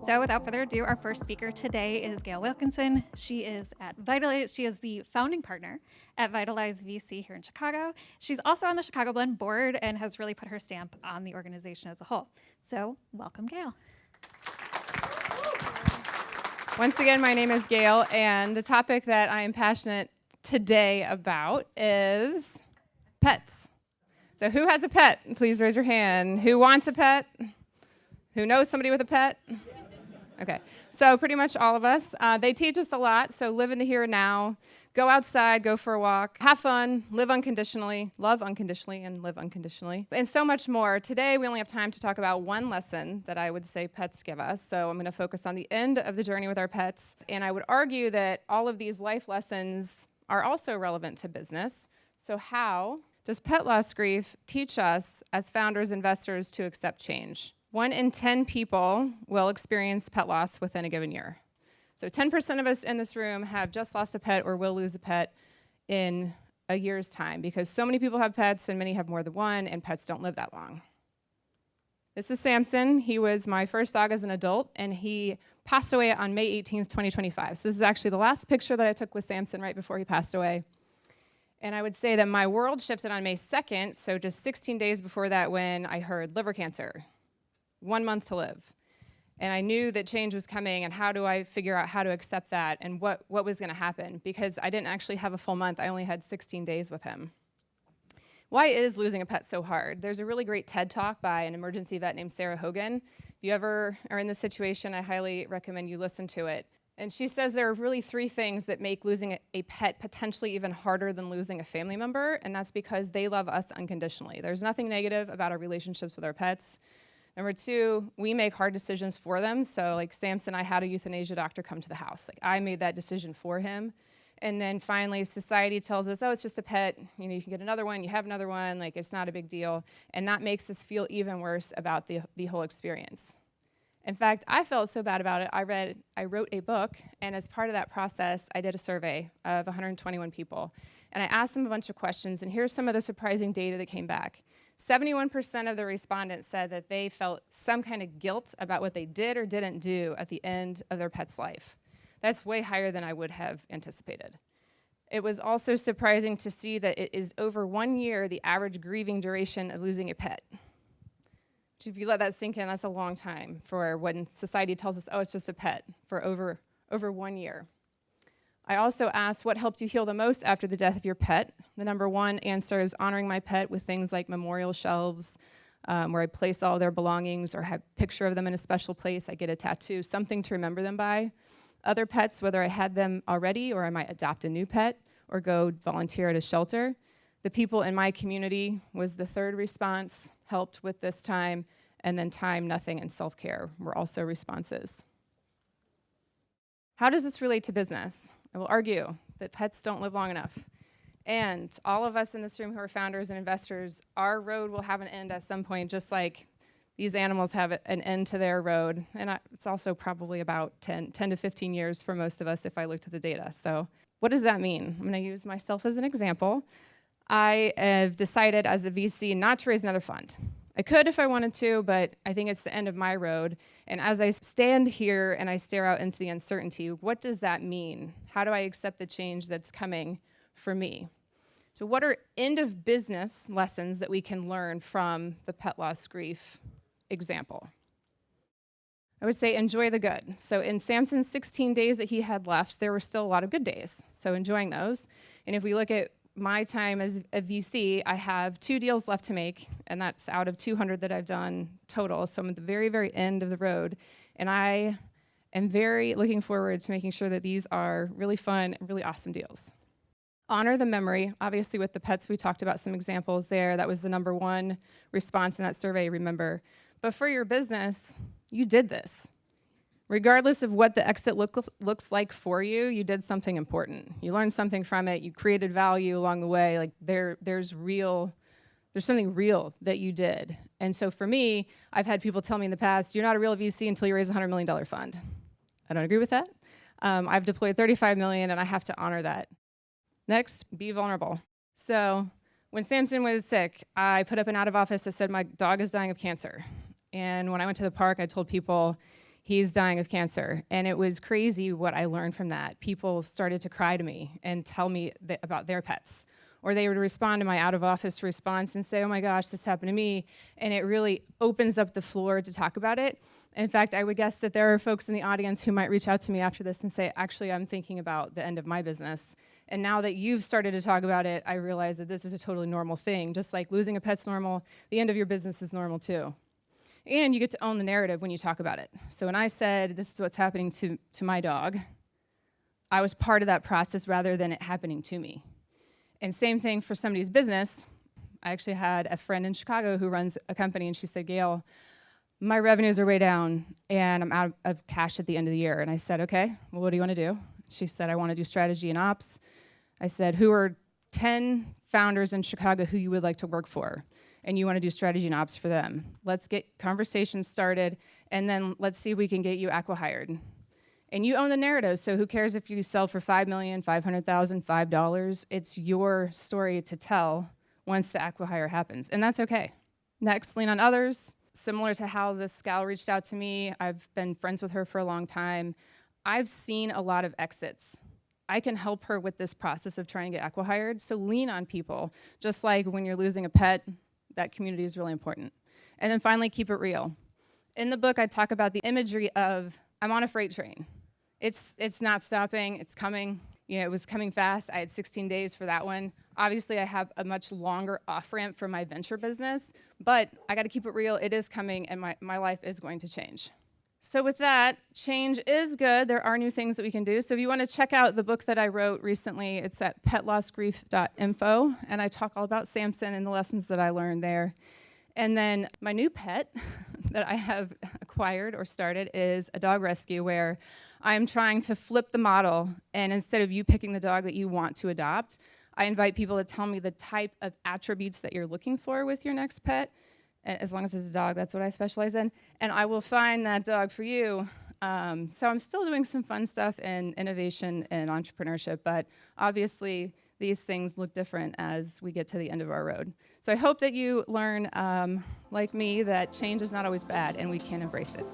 So without further ado, our first speaker today is Gale Wilkenson. She is at Vitalize. She is the founding partner at Vitalize VC here in Chicago. She's also on the Chicago Blend board and has really put her stamp on the organization as a whole. So welcome, Gale. Once again, my name is Gale, and the topic that I am passionate today about is pets. So who has a pet? Please raise your hand. Who wants a pet? Who knows somebody with a pet? Okay, so pretty much all of us. They teach us a lot, so live in the here and now, go outside, go for a walk, have fun, live unconditionally, love unconditionally, and live unconditionally, and so much more. Today, we only have time to talk about one lesson that I would say pets give us, so I'm going to focus on the end of the journey with our pets, and I would argue that all of these life lessons are also relevant to business. So how does pet loss grief teach us as founders, investors, to accept change? 1 in 10 people will experience pet loss within a given year. So 10% of us in this room have just lost a pet or will lose a pet in a year's time because so many people have pets and many have more than one, and pets don't live that long. This is Samson. He was my first dog as an adult, and he passed away on May 18th, 2025. So this is actually the last picture that I took with Samson right before he passed away. And I would say that my world shifted on May 2nd, so just 16 days before that when I heard liver cancer. 1 month to live. And I knew that change was coming, and how do I figure out how to accept that and what was going to happen, because I didn't actually have a full month. I only had 16 days with him. Why is losing a pet so hard? There's a really great TED Talk by an emergency vet named Sarah Hogan. If you ever are in this situation, I highly recommend you listen to it. And she says there are really 3 things that make losing a pet potentially even harder than losing a family member, and that's because they love us unconditionally. There's nothing negative about our relationships with our pets. Number 2, we make hard decisions for them. So like Samson, I had a euthanasia doctor come to the house. Like I made that decision for him. And then finally, society tells us, oh, it's just a pet. You know, you can get another one, you have another one, like it's not a big deal. And that makes us feel even worse about the whole experience. In fact, I felt so bad about it, I wrote a book, and as part of that process, I did a survey of 121 people. And I asked them a bunch of questions, and here's some of the surprising data that came back. 71% of the respondents said that they felt some kind of guilt about what they did or didn't do at the end of their pet's life. That's way higher than I would have anticipated. It was also surprising to see that it is over 1 year the average grieving duration of losing a pet. Which if you let that sink in, that's a long time for when society tells us, oh, it's just a pet, for over 1 year. I also asked what helped you heal the most after the death of your pet. The number 1 answer is honoring my pet with things like memorial shelves, where I place all their belongings or have a picture of them in a special place. I get a tattoo, something to remember them by. Other pets, whether I had them already or I might adopt a new pet or go volunteer at a shelter. The people in my community was the 3rd response, helped with this time, and then time, nothing, and self-care were also responses. How does this relate to business? I will argue that pets don't live long enough. And all of us in this room who are founders and investors, our road will have an end at some point, just like these animals have an end to their road. And it's also probably about 10 to 15 years for most of us if I looked at the data. So what does that mean? I'm going to use myself as an example. I have decided as a VC not to raise another fund. I could if I wanted to, but I think it's the end of my road. And as I stand here and I stare out into the uncertainty, what does that mean? How do I accept the change that's coming for me? So what are end of business lessons that we can learn from the pet loss grief example? I would say enjoy the good. So in Samson's 16 days that he had left, there were still a lot of good days. So enjoying those. And if we look at my time as a VC, I have 2 deals left to make, and that's out of 200 that I've done total. So I'm at the very, very end of the road, and I am very looking forward to making sure that these are really fun and really awesome deals. Honor the memory. Obviously, with the pets, we talked about some examples there. That was the number 1 response in that survey, remember. But for your business, you did this. Regardless of what the exit looks like for you, you did something important. You learned something from it. You created value along the way. Like there's something real that you did. And so for me, I've had people tell me in the past, you're not a real VC until you raise a $100 million fund. I don't agree with that. I've deployed $35 million, and I have to honor that. Next, be vulnerable. So when Samson was sick, I put up an out of office that said my dog is dying of cancer. And when I went to the park, I told people, He's dying of cancer. And it was crazy what I learned from that. People started to cry to me and tell me about their pets. Or they would respond to my out-of-office response and say, oh my gosh, this happened to me. And it really opens up the floor to talk about it. In fact, I would guess that there are folks in the audience who might reach out to me after this and say, actually, I'm thinking about the end of my business. And now that you've started to talk about it, I realize that this is a totally normal thing. Just like losing a pet's normal, the end of your business is normal too. And you get to own the narrative when you talk about it. So when I said, this is what's happening to my dog, I was part of that process rather than it happening to me. And same thing for somebody's business. I actually had a friend in Chicago who runs a company, and she said, Gale, my revenues are way down, and I'm out of cash at the end of the year. And I said, okay, well, what do you want to do? She said, I want to do strategy and ops. I said, who are 10 founders in Chicago who you would like to work for? And you want to do strategy and ops for them. Let's get conversations started, and then let's see if we can get you acqui-hired. And you own the narrative, so who cares if you sell for $5 million, $500,000, $5? It's your story to tell once the acqui-hire happens, and that's okay. Next, lean on others. Similar to how this gal reached out to me, I've been friends with her for a long time. I've seen a lot of exits. I can help her with this process of trying to get acqui-hired, so lean on people. Just like when you're losing a pet, that community is really important. And then finally, keep it real. In the book, I talk about the imagery of, I'm on a freight train. It's not stopping, it's coming. You know, it was coming fast. I had 16 days for that one. Obviously, I have a much longer off-ramp for my venture business, but I gotta keep it real. It is coming, and my life is going to change. So with that, change is good. There are new things that we can do. So if you want to check out the book that I wrote recently, it's at petlossgrief.info, and I talk all about Samson and the lessons that I learned there. And then my new pet that I have acquired or started is a dog rescue, where I'm trying to flip the model, and instead of you picking the dog that you want to adopt, I invite people to tell me the type of attributes that you're looking for with your next pet. As long as it's a dog, that's what I specialize in. And I will find that dog for you. So I'm still doing some fun stuff in innovation and entrepreneurship, but obviously these things look different as we get to the end of our road. So I hope that you learn, like me, that change is not always bad and we can embrace it.